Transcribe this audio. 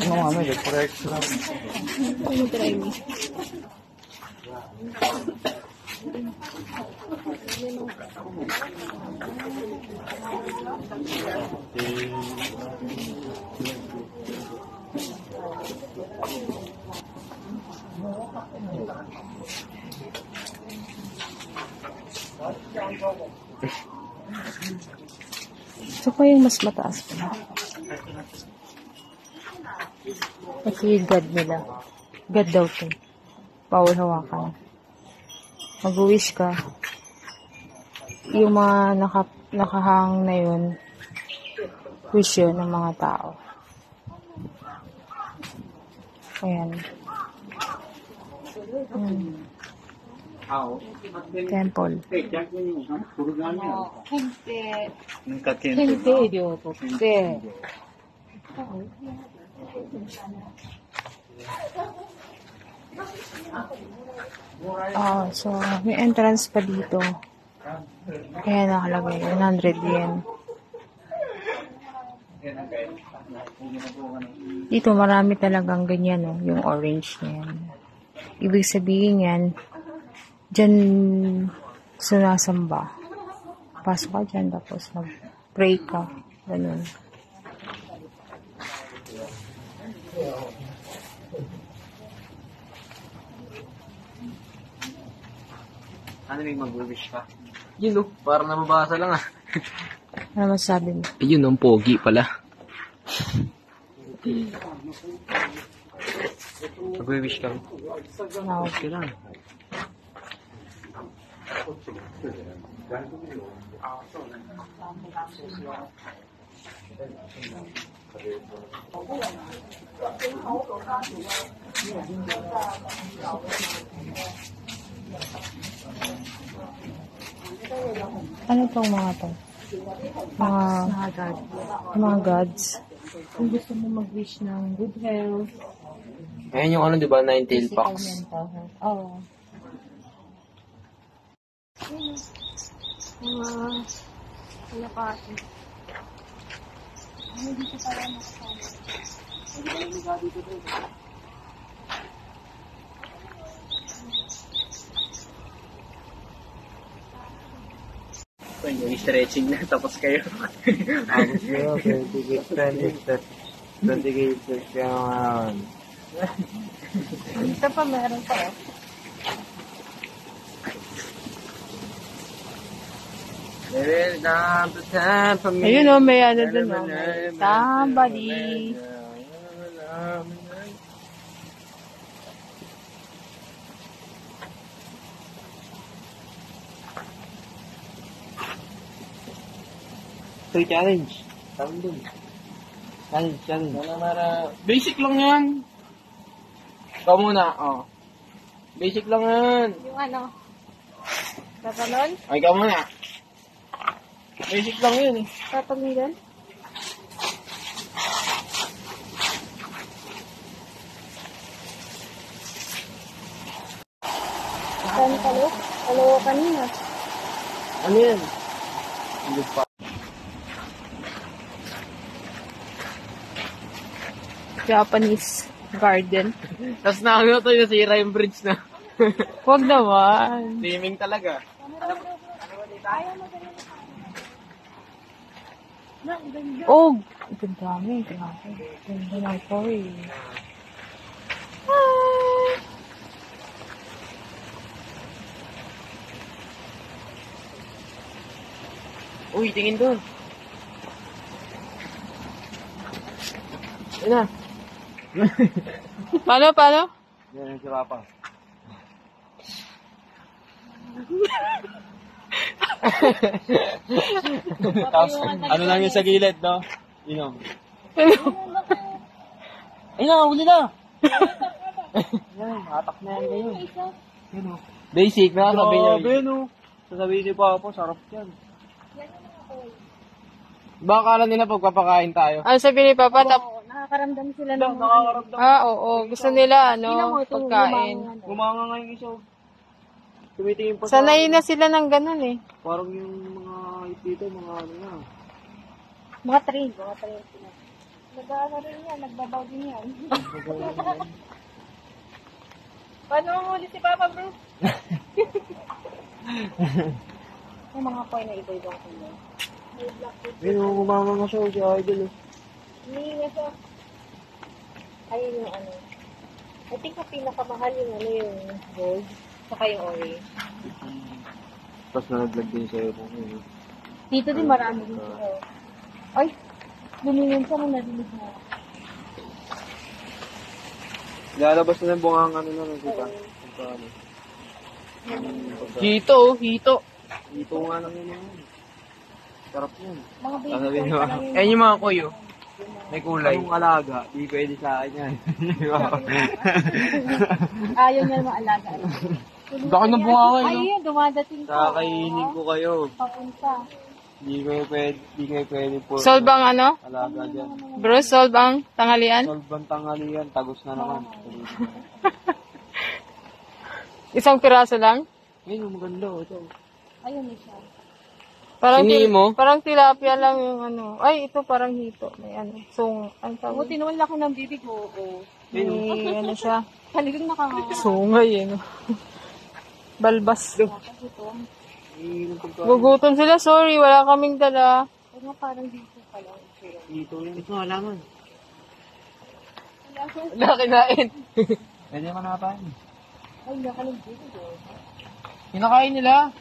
No, amigo, por ahí. Ano try mo? Ito pa yung mas mataas pa. Kasi God nila. God daw to. Bawal hawakan. Mag-wish ka. Yung mga nakahang na yun, wish yun ng mga tao. Ayan. Temple. Kente ryo totte. So may entrance pa dito. Kaya nakalagay 100 yen. Dito marami talagang ganyan, no? Yung orange na yan. Ibig sabihin yan, dyan sinasamba. Pasok ka dyan, tapos mag-pray ka. Ganun. Ano may mag-wish ka? Yun, no? Parang nababasa lang, ah. Ano masabi mo? Yun, ang pogi pala. Mag-wish ka? No. Okay lang. Ano tong mga to? Mga gods. Kung gusto mo mag-wish ng good health. Ayan yung ano, di ba? 9-tail fox. Oo. Mga kalapati. Ano dito pala nakasama? Yung stretching na, tapos kayo. Tapos kayo, 20 gauges kaya ngayon. Ito pa, meron pa. Ayun o, may ano dun o. Somebody. Ito challenge. Tawag dun. Challenge. Basic lang yan. Ikaw muna, oh. Basic lang yan. Yung ano? Tatalon? Ay, ikaw muna. Basic lang yun eh. Tatamigan? Saan kalo? Kalo kanina. Ano yan? Hindi pa. Japanese garden. Tapos nakakita tayo nasira yung bridge na. Huwag naman. Swimming talaga. Oh! Ang dami. Grabe. Ganda na ito eh. Uy, tingin doon. Ayun na. Paano? Yan yung sirapa. Tapos, ano lang yung sa gilid, no? Inom. Ayun na, huli na! Yan, hatak na yan ngayon. Yun o. Basic, nakasabi niya. Grabe, no? Sasabihin niyo pa ako, sarap yan. Baka akala nila pagpapakain tayo. Ano sabi ni Papa? Nakakaramdam sila Lang, ng nakakaramdam. Oo. Gusto nila, pagkain. Gumanga nga yung isa. Tumitingin pa Sanay na sila ng ganun eh. Parang yung mga dito, mga ano na. mga train sila. Nag-ano rin yan, nagbabaw din yan. Paano huli si Papa, bro? Yung mga coin na iba-ibang kulay. May black with Ayun, gumanga nga siya, si Idol. hindi na siya. Ayun yung ano. I think ang pinakamahal yung ano yung gold. Saka yung orange. Tapos nalaglag din sa'yo kung yun. Dito din marami din sila. Ay! Lumingin siya nung nadilig na. Lalabas na ng bunganga ano na, kita. Ano. Hito, hito. Dito nga lang yun. Sarap yun. Mga baby Sasabihin coin mo, pa lang yun. Ayan yung mga kuyo. May kulay. Anong alaga? Di pwede sa akin yan. Ayaw niya naman alaga. Baka na bunga Ay, yun, dumadating ka. Kakainin ko kayo. Papunta. Di kayo pwede po. Solve ang ano? Alaga dyan. Bro, solve ang tanghalian? Solbang tanghalian, tagos na naman. Isang piraso lang? Ayun, maganda. Ito. Ayun na siya. Sinimo? Parang tilapia lang yung ano. Ay, ito parang hito. May ano. Ang tawag. Buti naman laki ng bibig ko. May ano siya. Talagang Sungay eh. No? Balbas. Ito. Ayun, pagka- Gugutom sila. Sorry, wala kaming dala. Ay nga parang dito pala. Dito yan. Ito, halaman. Nakinain. Pwede naman nakapain. Ay, laki ng bibig ko. Kinakain nila.